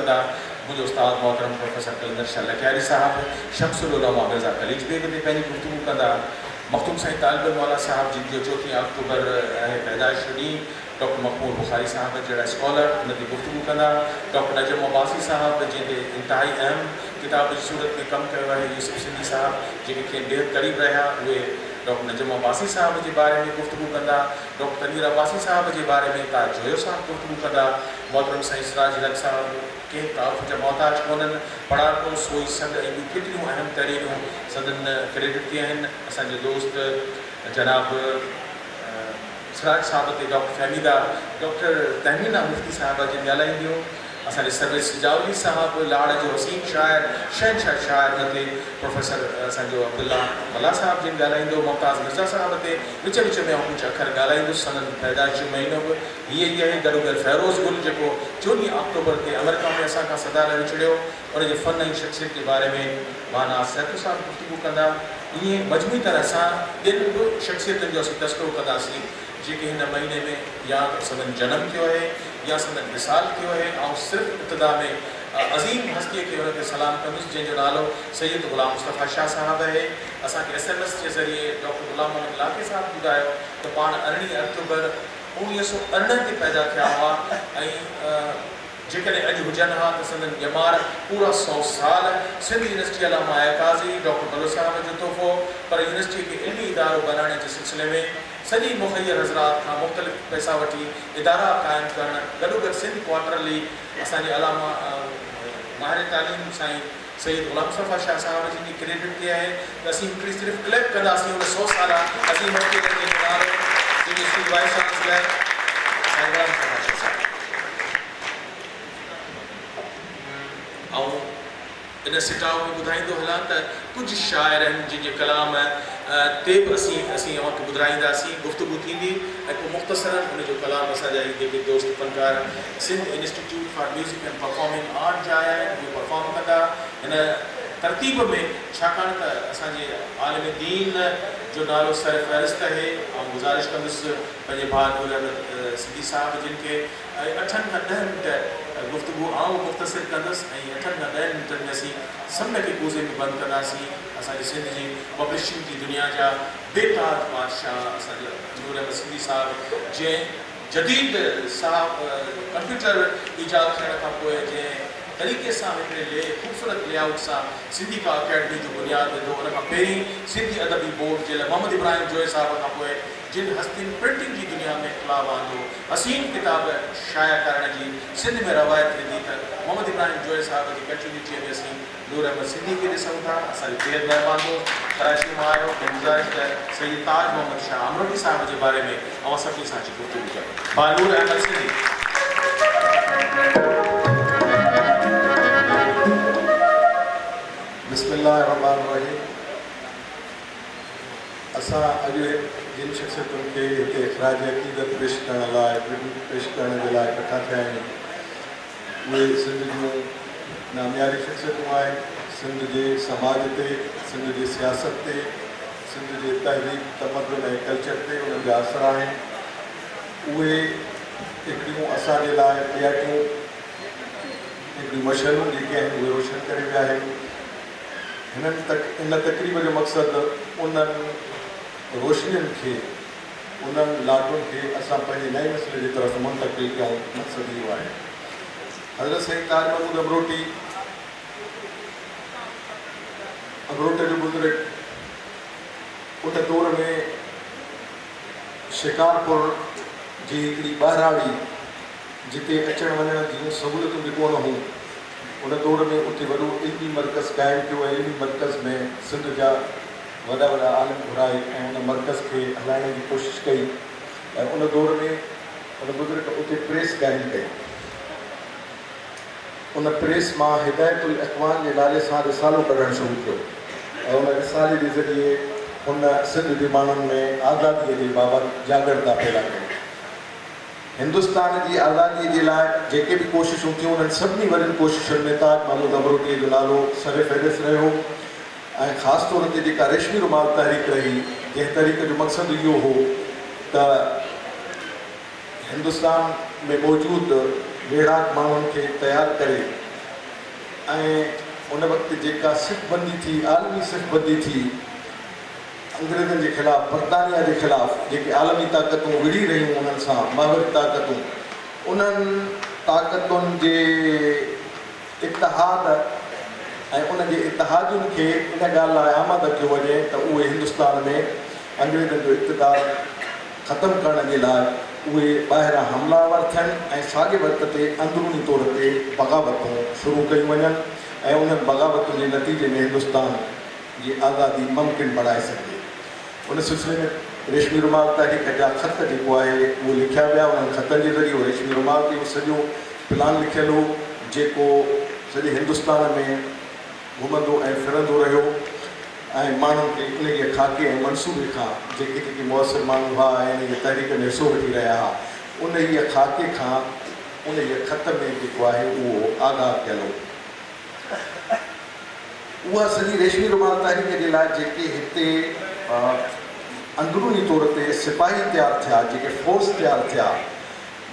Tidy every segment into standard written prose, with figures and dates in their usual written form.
कंदा मुझे उस्ताद मोहतरम प्रोफेसर कलंदर शाह लखियारी साहब शमसुल उलमा मिर्ज़ा कलीज बेग ते पंहिंजी गुफ्तगू कंदा मखदूम साईं तालिब मौला साहब जिन जो 4 अक्टूबर पैदाइश ॾींहुं डॉक्टर मकबूल बुखारी साहब जहिड़ा स्कॉलर उन ते गुफ्तगू कंदा डॉक्टर नजम अब्बासी साहब जिन इंतहाई अहम किताब जी सूरत में कमु कयो आहे यूसुफ सिंधी साहब जेके खेनि बेहद क़रीब रहिया उहे डॉक्टर नजम अब्बासी साहब जे बारे में गुफ्तगू कंदा डॉक्टर तनवीर अब्बासी साहब जे बारे में ताज जोयो साहब गुफ्तगू कंदा मोहतरम साईं सिराज हक साहब कंहिं तारीफ़ जा मोहताज कोन्हनि पढ़ाको सोई संद ऐं ॿियूं केतिरियूं अहम तहरीरूं संदन क्रेडिट कया आहिनि असांजे दोस्त जनाब सिराज साहब ते डॉक्टर फहमीदा डॉक्टर तहमीना मुफ्ती साहब जिन ॻाल्हाईंदियूं असांजे सर्विस जावली साहब लाड़ जो हसीन शाइर शहनशाह शाइर उन ते प्रोफेसर असांजो अब्दुल्ला मल्ला साहब जिन ॻाल्हाईंदो मुमताज़ मिर्ज़ा साहब ते विच विच में कुझु अखर ॻाल्हाईंदुसि संदन पैदाइश जो महीनो बि हीअ ई आहे गॾोगॾु फ़ैरोज़ गुल जेको 14 अक्टूबर ते अमेरिका में असां खां सदा लाइ विछड़ियो उनजे फ़न ऐं शख़्सियत जे बारे में माना सैफ़ साहब गुफ़्तगू कंदा ईअं मजमूई तरह सां ॿियनि बि शख़्सियतुनि जो असीं तस्करो कंदासीं जेके हिन महीने में या संदन जनम थियो आहे या संदन विसाल थियो आहे ऐं सिर्फ़ु इब्तिदा में अज़ीम हस्तीअ खे हुन खे सलाम कंदुसि जंहिंजो नालो सैयद ग़ुलाम मुस्तफ़ा शाह साहब आहे असांखे SMS जे ज़रिए डॉक्टर ग़ुलाम मोहम्मद लाखे साहब ॿुधायो त पाण 18 अक्टूबर 1918 ते पैदा थिया हुआ ऐं जेकॾहिं अॼु हुजनि हा त संदन ॼमार पूरा 100 साल सिंध यूनिवर्सिटी अलामा काज़ी डॉक्टर बलो साहब जो तोहफ़ो पर यूनिवर्सिटी खे इल्मी इदारो बनाइण जे सिलसिले में सॼी मुखैर हज़रात खां मुख़्तलिफ़ पैसा वठी इदारा क़ाइमु करणु गॾोगॾु सिंध क्वार्टरली असांजे अलामा माहिर तालीम साईं सैयद ग़ुलाम मुस्तफ़ा शाह साहब जिन जी क्रेडिट ते आहे त असीं हिकिड़ी सिर्फ़ु क्लिप कंदासीं उन 100 साला असीं मौक़े ते नालो जेके वाइस चांसलर साईं ग़ुलाम मुस्तफ़ा शाह साहब ऐं इन सिटाव में ॿुधाईंदो हलां त कुझु शाइर आहिनि जिन जे कलाम ते बि असीं अव्हांखे ॿुधाईंदासीं गुफ़्तगू थींदी ऐं पोइ मुख़्तसरनि हुनजो कलाम असांजा जेके दोस्त फनकार Sindh institute for music and performing art जा आया आहिनि उहे परफॉर्म कंदा हिन तरतीब में छाकाणि त असांजे आलिम दीन जो नालो सर फ़हरिस्त आहे ऐं गुज़ारिश कंदुसि पंहिंजे भाउ नूर अहमद सिद्दी साहब जिन खे 8 खां 10 मिंट गुफ़्तगू आऊं मुख़्तसिर कंदुसि ऐं 8 खां 10 मिंटनि में असीं सभिनी खे कूज़े में बंदि कंदासीं असांजे सिंध जी पब्लिशिंग जी दुनिया जा बेताज बादशाह असांजा नूर अहमद सिद्दी साहब जंहिं जदीद साहब कंप्यूटर ईजाद थियण खां पोइ जंहिं तरीक़े सां हिकिड़े ख़ूबसूरत लेआउट सां सिंधी का अकेडमी जो बुनियादु विधो उन खां पहिरीं सिंधी अदबी बोर्ड जे लाइ मोहम्मद इब्राहिम जोए साहब खां पोइ जिन हस्तियुनि प्रिंटिंग जी दुनिया में इख़्तिलाफ़ आंदो हसीन किताब शाया करण जी सिंध में रवायत विधी त मोहम्मद इब्राहिम जोए साहब जी कंटिन्यूटीअ में असीं नूर अहमद सिंधी खे ॾिसूं था असांजो बेहद महिरबानी कराची मां आयो ऐं गुज़ारिश त सैयद ताज मोहम्मद शाह अमरोटी साहब जे बारे में अवां सभिनी सां गुफ़्तगू कयो भाउ नूर अहमद सिंधी बिस्मिल्लाहिर्रहमानिर्रहीम असां अॼु जिन शख़्सियतुनि खे हिते इख़राज अक़ीदत पेश करण लाइ ट्रिब्यूट पेश करण जे लाइ इकट्ठा थिया आहिनि उहे सिंध जूं नामियारी शख़्सियतूं आहिनि सिंध जे समाज ते सिंध जी सियासत ते सिंध जे तहज़ीब तमदन ऐं कल्चर ते उन्हनि जा असर आहिनि उहे हिकिड़ियूं असांजे लाइ ॿियाटियूं हिकिड़ियूं मशरूं जेके आहिनि उहे रोशन करे विया आहिनि इन तक़रीब जो मक़सदु उन्हनि रोशनियुनि खे उन्हनि लाटुनि खे असां पंहिंजे नए मसइले जी तरफ़ मुंतक़िल कयूं मक़सदु इहो आहे हज़रत सईद ताज महमूद अमरोटे जो बुज़ुर्ग उन दौर में शिकारपुर जी हिकिड़ी ॿाहिराड़ी जिते अचण वञण जूं सहूलियतूं बि कोन हुयूं उन दौर में उते वॾो इल्मी मर्कज़ क़ाइमु कयो ऐं इल्मी मर्कज़ में सिंध जा वॾा वॾा आलिम घुराए ऐं उन मर्कज़ खे हलाइण जी कोशिशि कई ऐं उन दौर में उन बुज़ुर्ग उते प्रेस क़ाइमु कई उन प्रेस मां हिदायतुल इख़वान जे नाले सां रिसालो कढणु शुरू कयो ऐं उन रिसाले जे ज़रिए हुन सिंध जे माण्हुनि में आज़ादीअ जे बाबति जागरता पैदा कई हिंदुस्तान जी आज़ादीअ जे लाइ जेके बि कोशिशूं थियूं उन्हनि सभिनी वॾियुनि कोशिशुनि में ताज महमूद अमरोटीअ जो नालो सर फ़हरिस्त रहियो ऐं ख़ासि तौर ते जेका रेशमी रुमाल तहरीक रही जंहिं तहरीक जो मक़सदु इहो हो त हिंदुस्तान में मौजूदु बेड़ाक माण्हुनि खे तयारु करे उन वक़्तु जेका सिफ़बंदी थी, आलमी सिफ़बंदी थी अंग्रेज़नि जे ख़िलाफ़ु, बरतानिया जे ख़िलाफ़ु, जेके आलमी ताक़तूं विढ़ी रहियूं उन्हनि सां, माहवरी ताक़तूं, उन्हनि ताक़तुनि जे इतिहाद ऐं उन जे इतिहादियुनि खे इन ॻाल्हि लाइ आमाद कयो वञे त उहे हिंदुस्तान में अंग्रेज़नि जो इक़्तिदार ख़तमु करण जे लाइ उहे ॿाहिरां हमलावर थियनि ऐं साॻे वक़्त ते अंदरूनी तौर ते बग़ावतूं शुरू कयूं वञनि ऐं उन्हनि बग़ावतुनि जे नतीजे में हिंदुस्तान जी आज़ादी मुमकिन बणाए सघे। उन सिलसिले में रेशमी रुमाल तहरीक जा ख़त जेको आहे उहे लिखिया विया। उन्हनि ख़तनि जे ज़रिए रेशमी रुमाल ते सॼो प्लान लिखियलु हो जेको सॼे हिंदुस्तान में घुमंदो ऐं फिरंदो रहियो ऐं माण्हुनि खे इन जे खाके ऐं मनसूबे खां जेके जेके मुअसर माण्हू हुआ ऐं इन जे तहरीक में हिसो वठी रहिया हुआ उन जे खाके खां उन जे ख़त में जेको आहे उहो आगाह कयल हो। उहा सॼी रेशमी रुमाल तहरीक जे लाइ जेके हिते अंदरूनी तौर ते सिपाही तयारु थिया, जेके फोर्स तयारु थिया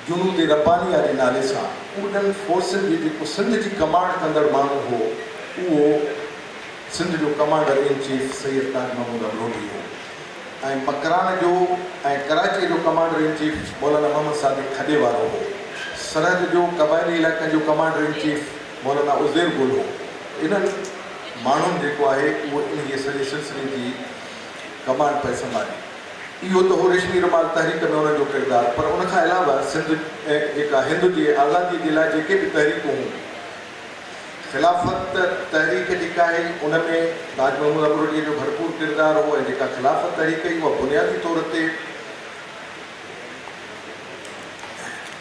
जुनूद रब्बानिया जे नाले सां, उन्हनि फोर्सनि जी जेको सिंध जी कमांड कंदड़ माण्हू हो उहो सिंध जो कमांडर इन चीफ सैयद ताज महमूद अमरोही हो ऐं मकरान जो ऐं कराची जो कमांडर इन चीफ मौलाना मोहम्मद सादिक खॾे वारो हो। सरहद जो क़बाइली इलाइक़नि जो कमांडर इन चीफ मौलाना उज़ैर गुल हो। इन्हनि माण्हुनि जेको आहे उहो इन जे सॼे सिलसिले जी कमांड पे संभाली। इहो त हो रेशमी रुमाल तहरीक में उन्हनि जो किरदारु, पर उनखां अलावा सिंध जेका हिंद जी आज़ादी जे लाइ जेके बि तहरीकूं ख़िलाफ़त तहरीक जेका आहे उन में ताज महमूद अमरोही जो भरपूर किरदारु हो ऐं जेका ख़िलाफ़त तहरीक हुई उहा बुनियादी तौर ते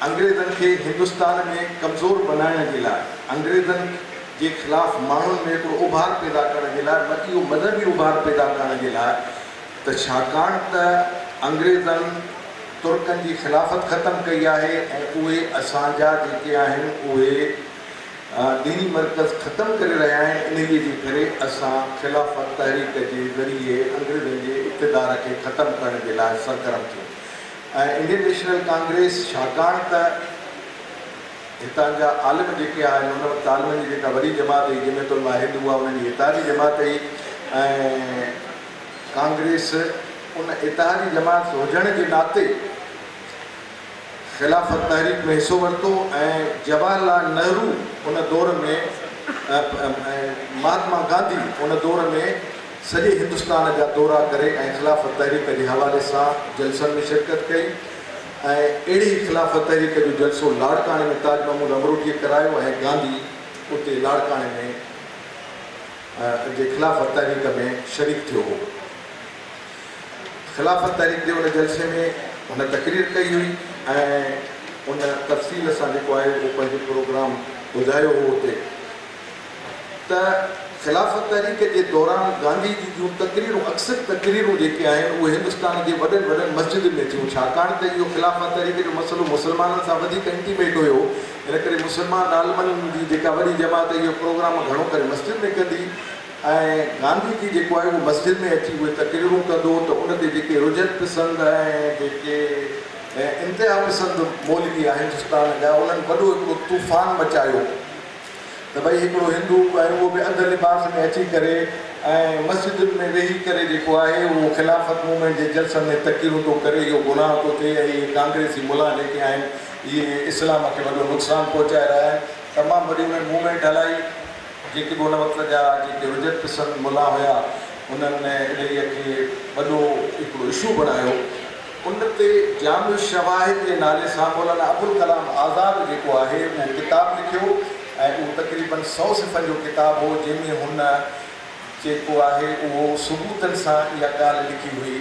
अंग्रेज़नि खे हिंदुस्तान में कमज़ोर बनाइण जे लाइ, अंग्रेज़नि जे ख़िलाफ़ु माण्हुनि में हिकिड़ो उभार पैदा करण जे लाइ, इहो मज़हबी उभार पैदा करण जे लाइ त छाकाणि त अंग्रेज़नि तुर्कनि जी ख़िलाफ़त ख़तमु कई आहे ऐं उहे असांजा जेके आहिनि उहे दीनी मर्कज़ ख़तमु करे रहिया आहिनि। इन जे करे असां ख़िलाफ़त तहरीक जे ज़रिए अंग्रेज़नि जे इक़्तिदार खे ख़तमु करण जे लाइ सरगर्म थियूं ऐं इंडियन नेशनल कांग्रेस छाकाणि त हितां जा आलिम जेके आहिनि उन वक़्तु आलिमनि जी जेका वॾी जमात हुई जंहिंमें तो वाहिद हुआ उन्हनि जी इतिहादी जमात हुई ऐं कांग्रेस उन इतिहादी जमात हुजण जे नाते ख़िलाफ़त तहरीक में हिसो वरितो ऐं जवाहरलाल नेहरू उन दौर में महात्मा गांधी उन दौर में सॼे हिंदुस्तान जा दौरा करे ऐं ख़िलाफ़त तहरीक जे हवाले सां जलसनि में शिरकत कई ऐं अहिड़ी ख़िलाफ़त तहरीक जो जलसो लाड़काणे में ताज महमूद अमरोहीअ करायो ऐं गांधी उते लाड़काणे में जे ख़िलाफ़त तहरीक में शरीक थियो हो। ख़िलाफ़त तहरीक जे उन जलसे में हुन तकरीर कई हुई ऐं उन तफ़सील सां जेको आहे उहो पंहिंजो प्रोग्राम ॿुधायो हो हुते त ख़िलाफ़त तहरीक जे दौरान गांधी जी जूं तकरीरूं अक्सर तकरीरूं जेके आहिनि उहे हिंदुस्तान जे वॾनि वॾनि मस्जिदुनि में थियूं छाकाणि त इहो ख़िलाफ़त तहरीक जो मसइलो मुस्लमाननि सां वधीक इंटीमेट हुयो। इन करे मुस्लमान आलिमनि जी जेका वॾी जमात इहो प्रोग्राम घणो करे मस्जिद में कंदी ऐं गांधी जी जेको आहे उहो मस्जिद में अची उहे तकरीरूं कंदो त उन ते जेके रुजत पसंदि ऐं जेके इंतिहा पसंदि मौलवी आहे हिंदुस्तान जा उन्हनि वॾो हिकिड़ो तूफ़ान मचायो त भई हिकिड़ो हिंदू ऐं उहो बि अध लिबास में अची करे ऐं मस्जिदुनि में वेही करे जेको आहे उहो ख़िलाफ़त मूवमेंट जे जलसनि में तकरीरूं थो करे, इहो गुनाह थो थिए ऐं इहे कांग्रेसी मुला जेके आहिनि इहे इस्लाम खे वॾो नुक़सानु पहुचाए रहिया आहिनि। तमामु वॾी उन्हनि मूवमेंट हलाई जेके बि उन वक़्त जा जेके रुजत पसंदि मुला हुया उन्हनि इन खे वॾो हिकिड़ो इशू बणायो। उन ते जाम शवाहिद जे नाले सां मौलाना अबुल कलाम आज़ाद जेको आहे उहो किताबु लिखियो ऐं उहो तक़रीबन 100 सिफ़नि जो किताबु हो जंहिंमें हुन जेको आहे उहो सबूतनि सां इहा ॻाल्हि लिखी हुई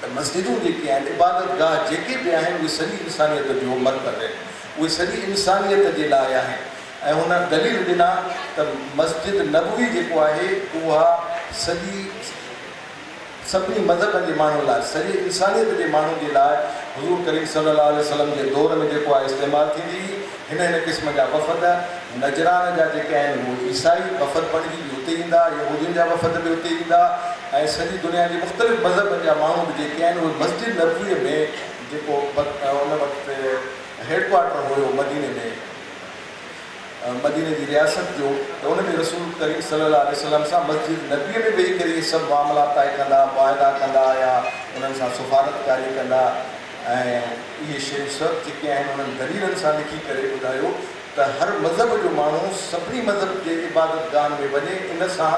त मस्जिदूं जेके आहिनि इबादत गाह जेके बि आहिनि उहे सॼी इंसानियत जो मरकज़ आहिनि, उहे सॼी इंसानियत जे लाइ आहिनि ऐं हुन दलील ॾिना त मस्जिद नबवी जेको आहे उहा सॼी सभिनी मज़हबनि जे माण्हुनि लाइ सॼी इंसानियत जे माण्हुनि जे लाइ हुज़ूर करीम सल्लल्लाहु अलैहि वसल्लम जे दौर में जेको आहे इस्तेमालु थींदी। हिन क़िस्म जा वफ़द नजरान जा जेके आहिनि उहे ईसाई वफ़द बणिजी बि हुते ईंदा, यहूदियुनि जा वफ़द बि हुते ईंदा ऐं सॼी दुनिया जे मुख़्तलिफ़ मज़हबनि जा माण्हू बि जेके आहिनि उहे मस्जिद नबवीअ में जेको उन वक़्तु हेडक्वार्टर हुयो मदीने में मदीने जी रियासत जो त उन में रसूल करीम सल्लल्लाहु अलैहि वसल्लम सां मस्जिद नबीअ में वेही करे इहे सभु मामला तय कंदा, वाइदा कंदा या उन्हनि सां सिफ़ारतकारी कंदा। ऐं इहे शयूं सभु जेके आहिनि उन्हनि दलीलनि सां लिखी करे ॿुधायो त हर मज़हब जो माण्हू सभिनी मज़हब जे इबादतगाह में वञे। इन सां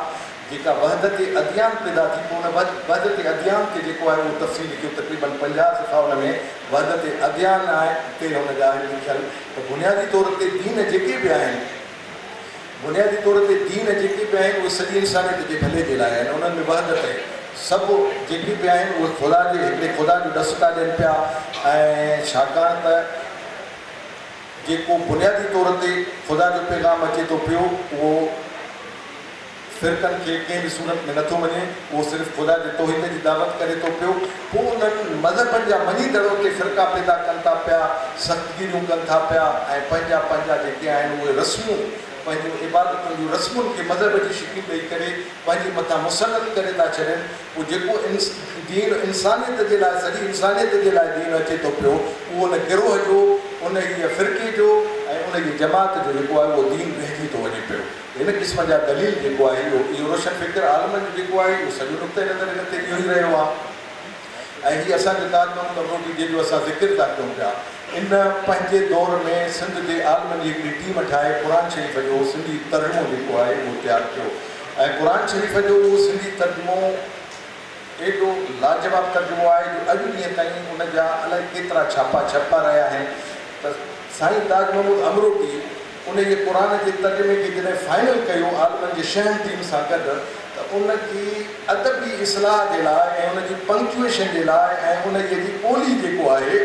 जेका वहदत अदियान पैदा थी, पोइ उन वहदत अदियान ते जेको आहे उहो तफ़सील लिखियो, तक़रीबन 50 सफ़ा उन में वहदत अदियान आहे ते हुन ॻाल्हि लिखियलु। त बुनियादी तौर ते दीन जेके बि आहिनि, बुनियादी तौर ते दीन जेके बि आहिनि उहे सॼी इंसानियत जे भले जे लाइ आहिनि। उन्हनि में वहदत आहे, सभु जेके बि आहिनि उहे ख़ुदा जे हिकिड़े ख़ुदा जो ॾस था ॾियनि पिया। ऐं छाकाणि त जेको बुनियादी तौर ते ख़ुदा जो पैगाम अचे थो पियो उहो फ़िरक़नि खे कंहिं बि सूरत में नथो वञे, उहो सिर्फ़ु ख़ुदा जे तौहीद जी दावत करे थो पियो। पोइ उन्हनि मज़हबनि जा मञीदड़ उते फ़िरक़ा पैदा कनि था पिया, सख़्तगिरियूं कनि था पिया ऐं पंहिंजा पंहिंजा जेके आहिनि उहे रस्मूं, पंहिंजूं इबादतुनि जूं रस्मुनि खे मज़हब जी शिकिल ॾेई करे पंहिंजे मथां मुसलत करे था छॾनि। पोइ जेको दीन इंसानियत जे लाइ, सॼी इंसानियत जे लाइ दीन अचे थो पियो, उहो उन गिरोह जो, उन ई फ़िरक़े जो ऐं उन जी जमात जो जेको आहे उहो दीन रहिजी थो वञे पियो। इन क़िस्म जा दलील जेको आहे इहो रोशन फ़िक्र आलमनि जो जेको आहे उहो सॼो नुक़्ते नज़र हिन ते इहो ई रहियो आहे। ऐं हीअ असांजो ताज महमूद अमरोटी जंहिंजो असां ज़िक्र था कयूं पिया, इन पंहिंजे दौर में सिंध जे आलमनि जी हिकिड़ी टीम ठाहे क़ुर शरीफ़ जो सिंधी तर्जुमो जेको आहे उहो तयारु कयो। ऐं क़ुर शरीफ़ जो उहो सिंधी तर्जुमो एॾो लाजवाबु तर्जुमो आहे जो अॼु ॾींहं ताईं उन जा अलाए केतिरा छापा छपा रहिया आहिनि। त साईं ताज महमूद अमरोटी उन जे क़ुर जे तर्जुमे खे जॾहिं फाइनल कयो आलमनि जे शहन टीम सां गॾु, त उनजी अदबी इस्लाह जे लाइ ऐं उनजी पंक्चुएशन जे लाइ ऐं उन जी ॿोली जेको आहे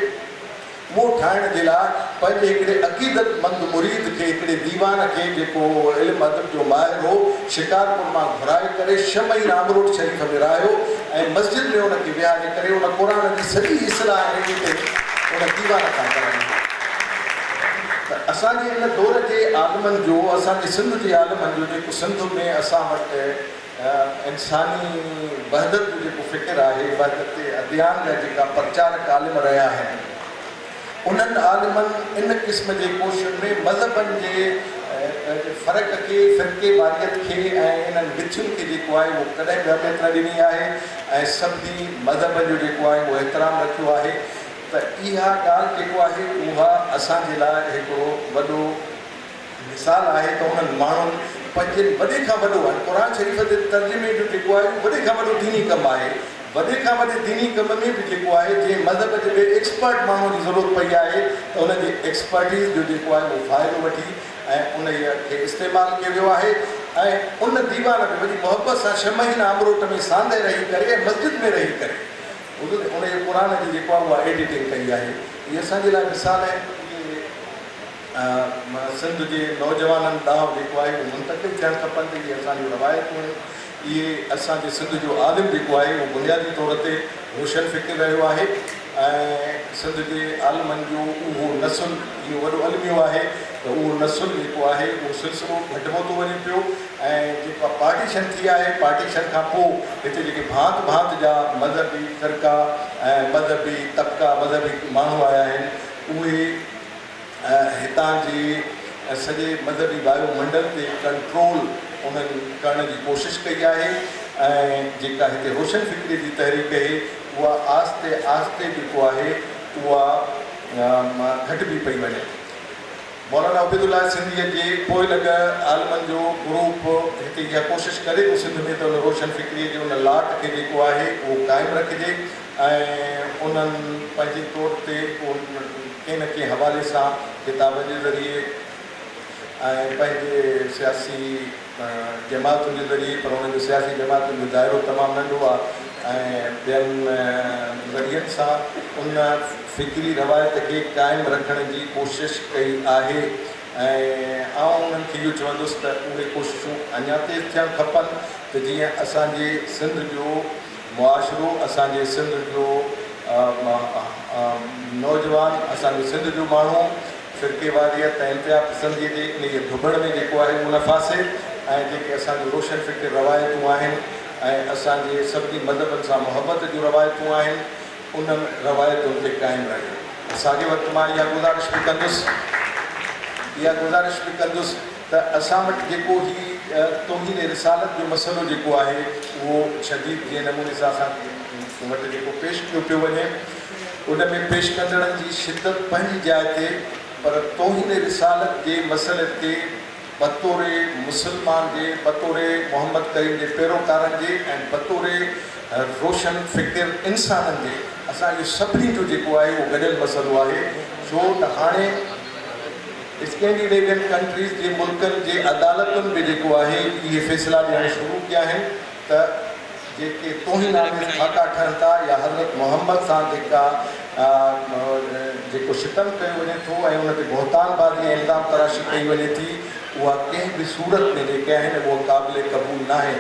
उहो ठाहिण जे लाइ पंहिंजे हिकिड़े अक़ीदतमंद मुरीद खे, हिकिड़े दीवान खे जेको इल्मु अदब जो माहिर हो, शिकारपुर मां घुराए करे शमई रामरोड शरीफ़ में रहियो ऐं मस्जिद में उनखे विहारे करे उन क़ुर जी सॼी इस्लाह उन दीवान खां कराई। त असांजे इन दौर जे आलमनि जो, असांजे सिंध जे आलमनि जो जेको सिंध में असां वटि इंसानी वहदत जो जेको फ़िक्र आहे, वहदत अदियान जा जेका प्रचारक आलिम रहिया आहिनि, उन्हनि आलिमनि इन क़िस्म जे कोशिशुनि में मज़हबनि जे फ़र्क़ खे, फ़िरक़े वारियत खे ऐं इन्हनि विछुनि खे जेको आहे उहो कॾहिं बि अहमियत न ॾिनी आहे ऐं सभिनी मज़हबनि जो जेको आहे उहो एतिराम रखियो आहे। त इहा ॻाल्हि जेको आहे उहा असांजे लाइ हिकिड़ो वॾो मिसाल आहे त उन्हनि माण्हुनि पंहिंजे वॾे खां वॾो आहे क़ुर शरीफ़ जे तर्जुमे जो जेको आहे वॾे खां वॾो दीनी कमु आहे। वॾे खां वॾे दीनी कम में बि जेको आहे जंहिं मज़हब जे एक्सपर्ट माण्हू जी ज़रूरत पई आहे त उनजी एक्सपर्टीज़ जो जेको आहे उहो फ़ाइदो वठी ऐं उन खे इस्तेमालु कयो वियो आहे। ऐं उन दीवान में वॾी मुहबत सां 6 महीना अमरोट में सांदे रही करे ऐं मस्जिद में रही करे उन जे क़ुर जी जेको आहे उहा एडिटिंग कई आहे। इहा असांजे लाइ मिसाल आहे। सिंध जे नौजवाननि ॾांहुं जेको आहे उहो मुंतक़िल थियणु खपनि त इहे असांजूं रवायतूं आहिनि। इहे असांजे सिंध जो आलिम जेको आहे उहो बुनियादी तौर ते रोशन फ़िक्र रहियो आहे ऐं सिंध जे आलिमनि जो उहो नसुल इहो वॾो अलमियो आहे त उहो नसुल जेको आहे उहो सिलसिलो घटिजो थो वञे पियो। ऐं जेका पार्टीशन थी आहे, पार्टीशन खां पोइ हिते जेके भांत भांत जा मज़हबी फ़िरक़ा ऐं मज़हबी तबिका, मज़हबी माण्हू आया आहिनि, उहे हितां जे सॼे मज़हबी वायुमंडल ते कंट्रोल उन्हनि करण जी कोशिशि कई आहे। ऐं जेका हिते रोशन फ़िक्रे जी तहरीक आहे उहा आहिस्ते आहिस्ते जेको आहे उहा घटिजी पई वञे। मौलाना उबैदुल्लाह सिंधीअ जे पोइ लॻ आलमनि जो ग्रुप हिते इहा कोशिशि करे थो सिंध में त उन रोशन फ़िक्रीअ जे उन लाट खे जेको आहे उहो क़ाइमु रखिजे ऐं उन्हनि पंहिंजे तौर ते कंहिं न कंहिं हवाले सां किताबनि जे ज़रिए ऐं पंहिंजे सियासी जमातुनि जे ज़रिए, पर उन्हनि जो सियासी जमातुनि जो दाइरो तमामु नंढो आहे ऐं ॿियनि ज़रियनि सां उन फ़िक्री रवायत खे क़ाइमु रखण जी कोशिशि कई आहे। ऐं उन्हनि खे इहो चवंदुसि त उहे कोशिशूं अञा तेज़ थियणु खपनि त जीअं असांजे सिंध जो मुआशिरो, असांजे सिंध जो नौजवान, असांजे सिंध जो माण्हू फ़िरक़े वारियत ऐं इंतिहा पसंदीअ जे इन धुबण में जेको आहे उहो न फासे ऐं जेके असांजो रोशन फ़िक्र रवायतूं आहिनि ऐं असांजे सभिनी मज़हबनि सां मुहबत जूं रवायतूं आहिनि, उन्हनि रवायतुनि ते क़ाइमु रहे। साॻे वक़्तु मां इहा गुज़ारिश बि कंदुसि इहा गुज़ारिश बि कंदुसि त असां वटि जेको ही तौहीन रिसालत जो मसइलो जेको आहे उहो शदीद जे नमूने सां असां वटि जेको पेश कयो पियो वञे उन में पेश कंदड़नि जी शिदत पंहिंजी जाइ ते पर तौहीन रिसालत जे मसइले ते बतौर मुस्लमान जे बतौर मोहम्मद करीम जे पैरोकारनि जे ऐं बतौर रोशन फ़िकिर इंसाननि जे असां इहो सभिनी जो जेको आहे उहो गॾियल मसइलो आहे छो त हाणे स्कैंडिनेवियन कंट्रीज़ जे मुल्कनि जे अदालतुनि में जेको आहे इहे फ़ैसिला ॾियणु शुरू कया आहिनि त जेके तौहीनामेज़ खाका ठहनि था या हज़रत मोहम्मद सां जेका जेको शितम कयो वञे थो ऐं उन ते बहतानबाज़ी ऐं इल्ज़ाम तराशी कई वञे थी उहा कंहिं बि सूरत में जेके आहिनि उहो क़ाबिल क़बूल न आहे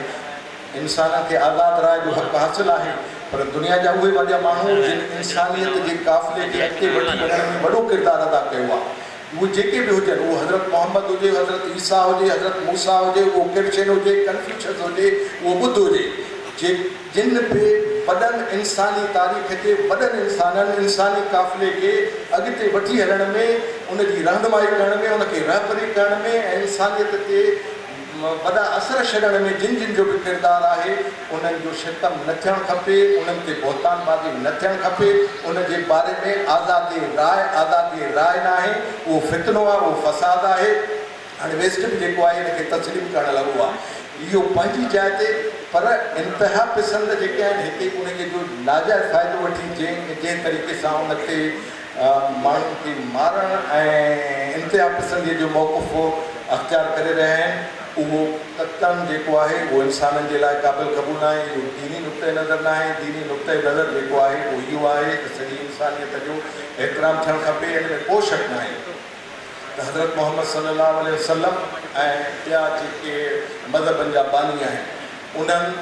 इंसान खे आज़ादु राय जो हक़ हासिलु आहे पर दुनिया जा उहे वॾा माण्हू जिन इंसानियत जे क़ाफ़िले खे अॻिते वठी वञण में वॾो किरदारु अदा कयो आहे उहे जेके बि हुजनि उहो हज़रत मोहम्मद हुजे हज़रत ईसा हुजे हज़रत मूसा हुजे उहो क्रिश्चन हुजे कन्फ्यूशियस हुजे उहो बुद्ध हुजे जिन बि वॾनि इंसानी तारीख़ जे वॾनि इंसाननि इंसानी क़ाफ़िले खे अॻिते वठी हलण में उनजी रहनुमाई करण में उनखे रहबरी करण में ऐं इंसानियत ते वॾा असर छॾण में जिन जो बि किरदारु आहे उन्हनि जो शितम न थियणु खपे उन्हनि ते बहतानबाज़ी न थियणु खपे उन जे बारे में आज़ादी राय न आहे उहो फितनो आहे उहो फ़साद आहे हाणे वेस्ट बि जेको आहे हिनखे तस्लीम करणु लॻो आहे इहो पंहिंजी जाइ ते पर इंतिहा पसंदि जेके आहिनि हिते उनखे जो नाजाइज़ फ़ाइदो वठी जंहिं तरीक़े सां उन ते माण्हुनि खे मारणु ऐं इंतिहा पसंदीअ जो मौक़ुफ़ो अख़्तियार करे रहिया आहिनि उहो तकनि जेको आहे उहो इंसाननि जे लाइ क़ाबिल क़बूल न आहे इहो दीनी नुक़्ते नज़र न आहे दीनी नुक़्ते नज़र जेको आहे उहो इहो आहे त सॼी इंसानियत जो एतिराम थियणु खपे हिन में को शक न आहे त हज़रत मोहम्मद सल्लल्लाहु अलैहि वसल्लम ऐं ॿिया जेके मज़हबनि जा बानी आहिनि उन्हनि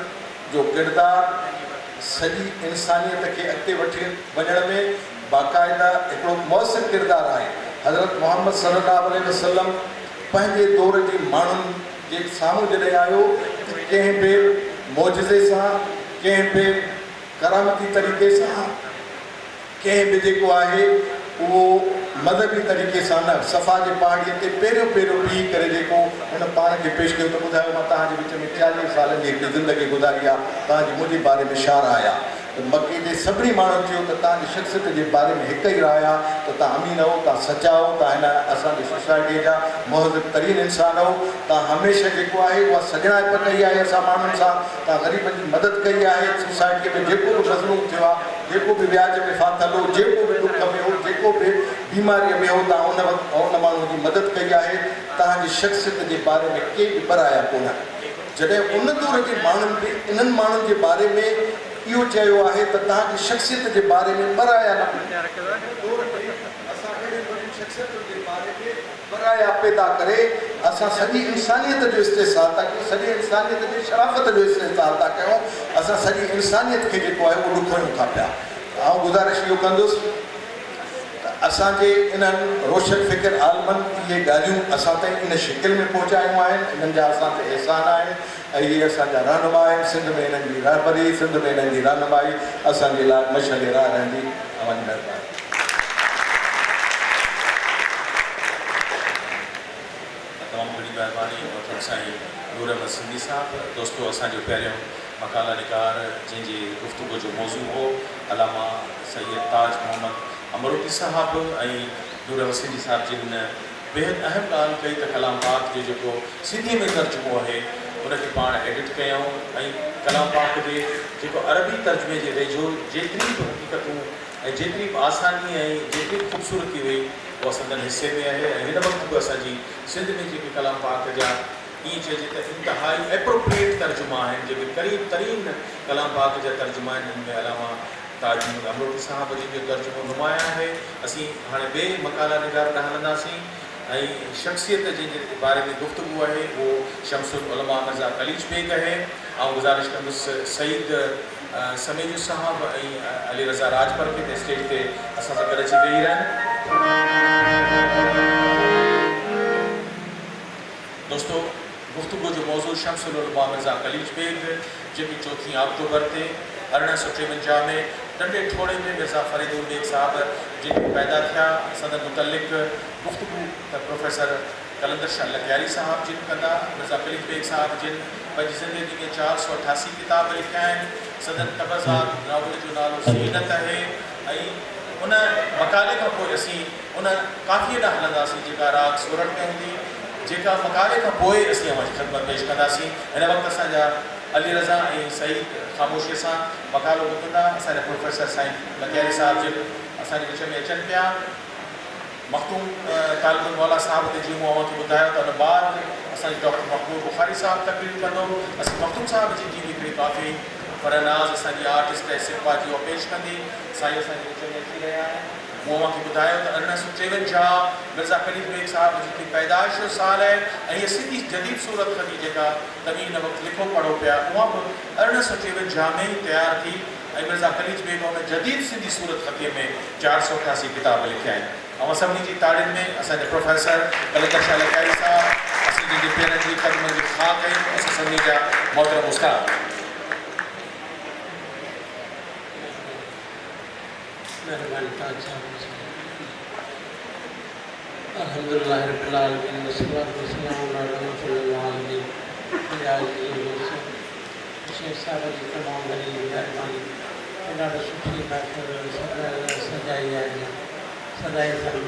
जो किरदारु सॼी इंसानियत खे अॻिते वठी वञण में बाक़ाइदा हिकिड़ो मौसिर किरदारु आहे हज़रत मोहम्मद सल्लल्लाहु अलैहि वसल्लम पंहिंजे दौर जे माण्हुनि जे साम्हूं जॾहिं आयो त कंहिं बि मौजज़े सां कंहिं बि करामती तरीक़े सां कंहिं बि जेको आहे उहो मज़हबी तरीक़े सां न सफ़ा जे पहाड़ीअ ते पहिरियों बीही करे जेको हुन पाण खे पेश कयो त ॿुधायो मां तव्हांजे विच में 40 सालनि जी हिकिड़ी ज़िंदगी गुज़ारी आहे तव्हांजी मुंहिंजे बारे में छा राय आहे त मके जे सभिनी माण्हुनि चयो त तव्हांजी शख़्सियत जे बारे में हिकु ई राय आहे त तव्हां अमीन हो तव्हां सचा हो तव्हां हिन असांजी सोसाइटीअ जा मुहज़िब तरीन इंसान हो तव्हां हमेशह जेको आहे उहा सॼणाइप कई आहे असां माण्हुनि सां तव्हां ग़रीबनि जी मदद कई आहे सोसाइटीअ में जेको बि मज़लूम थियो आहे जेको बि व्याज में फाथल हो जेको बि ॾुख में हो जेको बि बीमारीअ में हो तव्हां उन माण्हू जी मदद कई आहे तव्हांजी शख़्सियत जे बारे में के बि बराया कोन जॾहिं उन दौर जे माण्हुनि बि इन्हनि माण्हुनि जे बारे में इहो चयो आहे त तव्हांजी शख़्सियत जे बारे में बराया न बराया पैदा करे असां सॼी इंसानियत जो इस्तेसाल था कयूं सॼी इंसानियत जी शराफ़त जो इस्तेसाल था कयूं असां सॼी इंसानियत खे जेको आहे उहो ॾुखियूं था पिया आउं गुज़ारिश इहो कंदुसि असांजे इन्हनि रोशन फ़िकिर आलमनि इहे ॻाल्हियूं असां ताईं इन शिकिल में पहुचायूं आहिनि इन्हनि जा असां ते एहसान आहिनि ऐं इहे असांजा रहनुमा आहिनि सिंध में इन्हनि जी रहबरी सिंध में इन्हनि जी रहनुमाई असांजे लाइ मशल राह रहंदी तव्हांजी महिरबानी तमामु वॾी महिरबानी वठण साईं नूर अहमद सिंधी साहिबु दोस्तो असांजो पहिरियों मकाला निगार जंहिंजे गुफ़्तगू जो मौज़ू हो अलामा सैयद ताज मोहम्मद अमरूती साहिबु ऐं नूर अहमद सिंधी साहिब जिन बेहद अहम ॻाल्हि कई त कलाम पाक जो जेको सिंधी में तर्जुमो आहे उनखे पाण एडिट कयूं ऐं कलाम पाक जे जेको अरबी तर्जुमे जे वेझो जेतिरी बि हक़ीक़तूं ऐं जेतिरी बि आसानी ऐं जेतिरी बि ख़ूबसूरती हुई उहा असांजे हिसे में आहे ऐं हिन वक़्तु बि असांजी सिंध में जेके कलाम पाक जा ईअं चइजे त इंतिहाई एप्रोप्रिएट तर्जुमा आहिनि जेके क़रीब तरीन कलाम पाक जा तर्जुमा आहिनि हिन में अलावा ताज मोहम्मद अमरूती साहिब जिन जो तर्जुमो नुमाया आहे असीं हाणे ॿिए मकाला निगार ॾांहुं हलंदासीं ऐं शख़्सियत जे बारे में गुफ़्तगू आहे उहो शमसुल उलमा मिर्ज़ा कलीज बेग आहे ऐं गुज़ारिश कंदुसि सईद समीजु साहिबु ऐं अली रज़ा राजपर खे स्टेज ते असां सां गॾु अची वेही रहनि दोस्तो गुफ़्तगू जो मौज़ू शमसुल उलमा मिर्ज़ा कलीज बेग जेकी 4 अक्टूबर ते 1853 में नंढे ठोड़े में मिर्ज़ा फरीदुल बेग साहब जिन पैदा थिया सदन मुतलिक गुफ्तगू त प्रोफेसर कलंदर शाह लखयारी साहब जिन कंदा मिर्ज़ा कलीज बेग साहब जिन पंहिंजी ज़िंदगी में 488 किताब लिखिया आहिनि सदन तबज़ात नावल जो नालो सीनत आहे ऐं उन मकाले खां पोइ असीं उन काफ़ीअ ॾांहुं हलंदासीं जेका राग सोरठ में हूंदी जेका मकाले खां पोइ असीं अवांजी ख़िदमत पेश कंदासीं हिन वक़्तु असांजा अली रज़ा ऐं सईद ख़ामोशीअ सां मकालो ॿुधंदा असांजा प्रोफेसर साईं लखयारी साहब जिन असांजे विच में अचनि पिया मखतूम तालिबुल मौला साहब ते जीअं मूं अव्हांखे ॿुधायो त उन बाद असांजो डॉक्टर महबूब बुखारी साहब तकरीर कंदो असीं मखतूम साहब जी हिकिड़ी काफ़ी परनाज़ असांजी आर्टिस्ट ऐं सिपा जी उहा पेश कंदी साईं असांजे विच में अची रहिया आहिनि मूं अव्हांखे ॿुधायो त 1953 मिर्ज़ा कलीज बेग साहब जी पैदाइश जो साल आहे ऐं इहा सिंधी जदीद सूरत खती जेका तव्हीं हिन वक़्तु लिखो पढ़ो पिया उहा बि 1953 में ई तयारु थी ऐं मिर्ज़ा कलीज बेग हुन जदीद सिंधी सूरत खतीअ में 488 किताब लिखिया आहिनि ऐं सभिनी जी ताड़ियुनि में असांजे प्रोफेसर कलंदर शाह लखयारी साहब असीं जिन पेरनि जी ख़दमत जी ख़ा कयूं असां सभिनी जा मोहतरम उस्ताद अल्हम्दुलिल्लाह रब्बिल आलमीन वस्सलातु वस्सलामु अला रसूलिल आलमीन शेख साहब जी तमामु घणी महिरबानी ॾाढो सुठी महफ़िल सजाई आहे सदाई अथनि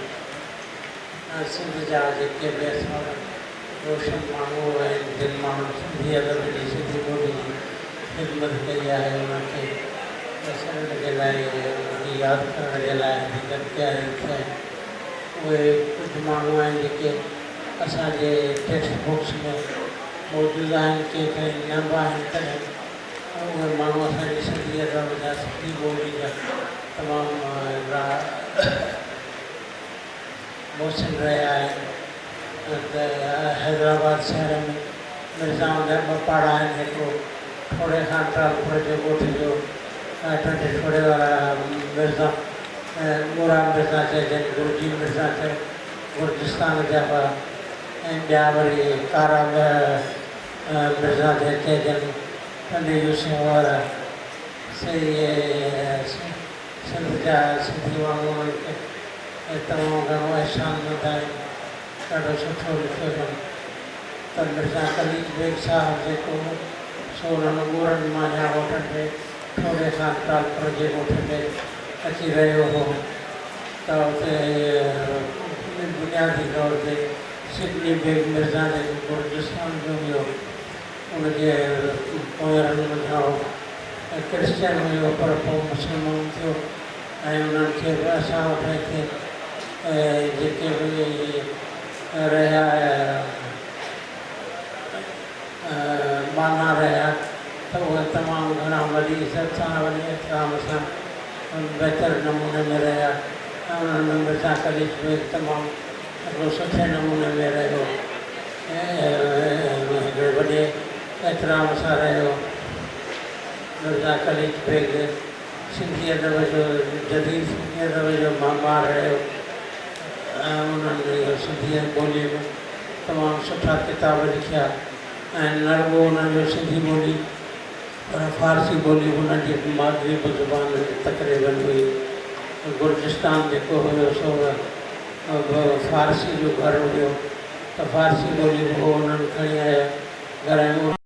सिंध जा जेके बि असां रोशन माण्हू आहिनि जिन माण्हू सिंधी अदब जी सिंधी ॿोली जी ख़िदमत कई आहे उन्हनि खे ॾसण जे लाइ उनखे यादि करण जे लाइ हिकु तयारी थिया उहे कुझु माण्हू आहिनि जेके असांजे टेक्स्ट बुक्स में मौजूदु आहिनि कंहिंखे न बि आहिनि तॾहिं उहे माण्हू असांजी सिंधी अदब जा सिंधी ॿोली जा तमामु मोहसिन रहिया आहिनि त हैदराबाद शहर में मिर्ज़ाउनि जा ॿ पाड़ा आहिनि हिकिड़ो थोरे खां ट्रांसपोर्ट जे ॻोठ जो टंडे छोड़े वारा मिर्ज़ा ॻोरा मिर्ज़ा चइजनि गुरजी मिर्ज़ा चए गुरजिस्तान जा हुआ ऐं ॿिया वरी कारा मिर्ज़ा चइजनि टंडे यूसुफ वारा सही सिंध जा सिंधी माण्हू उन्हनि खे तमामु घणो एहसान कंदा आहिनि ॾाढो सुठो लिखियो अथनि त मिर्ज़ा कलीज बेग साहब जेको सो उन्हनि ॻोरनि मां या ॻोठनि में थोरे खां ट्रांसपोर्ट जे ॻोठ में अची रहियो हो त उते बुनियादी तौर ते सिडनी बेग मिर्ज़ा जेको गुरजिस्तान जो हुयो उनजे पोयरनि मथां क्रिश्चन हुयो पर पोइ मुस्लमान थियो ऐं उन्हनि खे बि असां वटि हिते जेके बि रहिया माना रहिया त उहे तमामु घणा वॾी इज़त सां वॾी एतिराम सां बहितर नमूने में रहिया ऐं उन्हनि में मिर्ज़ा कलीज बेग तमामु हिकिड़ो सुठे नमूने में रहियो ऐं हिकिड़े वॾे एतिराम सां रहियो मिर्ज़ा कलीज बेग सिंधी अदब जो जदीद सिंधी अदब जो मामार रहियो ऐं उन्हनि सिंधी ॿोली में तमामु सुठा किताब लिखिया ऐं न रुॻो उन्हनि जो सिंधी ॿोली पर फ़ारसी ॿोली उन्हनि जी मादरी ज़ुबान तक़रीबन हुई गुरजिस्तान जेको हुयो सो फ़ारसी जो घरु हुयो त फ़ारसी ॿोली उहो उन्हनि खणी आया घर में